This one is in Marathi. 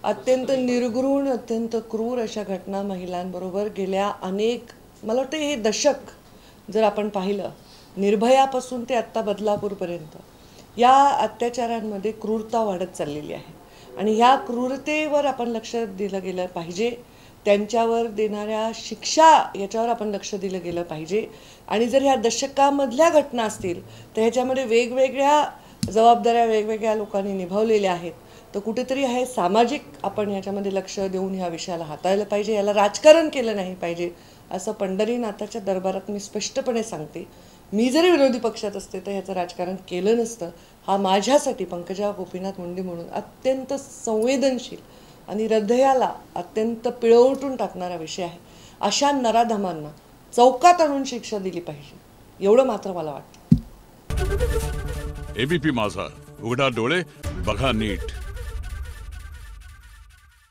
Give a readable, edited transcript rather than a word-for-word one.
अत्यंत निर्घृण, अत्यंत क्रूर अशा घटना महिलांबरोबर गेल्या अनेक, मला वाटतं हे दशक जर आपण पाहिलं, निर्भयापासून ते आत्ता बदलापूरपर्यंत या अत्याचारांमध्ये क्रूरता वाढत चाललेली आहे. आणि ह्या क्रूरतेवर आपण लक्ष दिलं गेलं पाहिजे, त्यांच्यावर देणाऱ्या शिक्षा याच्यावर आपण लक्ष दिलं गेलं पाहिजे. आणि जर ह्या दशकामधल्या घटना असतील तर ह्याच्यामध्ये वेगवेगळ्या जबाबदाऱ्या वेगवेगळ्या लोकांनी निभावलेल्या आहेत. तर कुठेतरी हे सामाजिक आपण याच्यामध्ये लक्ष देऊन ह्या विषयाला हाताळलं पाहिजे, याला राजकारण केलं नाही पाहिजे असं पंढरीनाथाच्या दरबारात मी स्पष्टपणे सांगते. मी जरी विरोधी पक्षात असते तर ह्याचं राजकारण केलं नसतं. हा माझ्यासाठी पंकजा गोपीनाथ मुंडे म्हणून अत्यंत संवेदनशील आणि हृदयाला अत्यंत पिळवटून टाकणारा विषय आहे. अशा नराधमांना चौकात आणून शिक्षा दिली पाहिजे, एवढं मात्र मला वाटतं. एबीपी माझा, उघडा डोळे बघा नीट.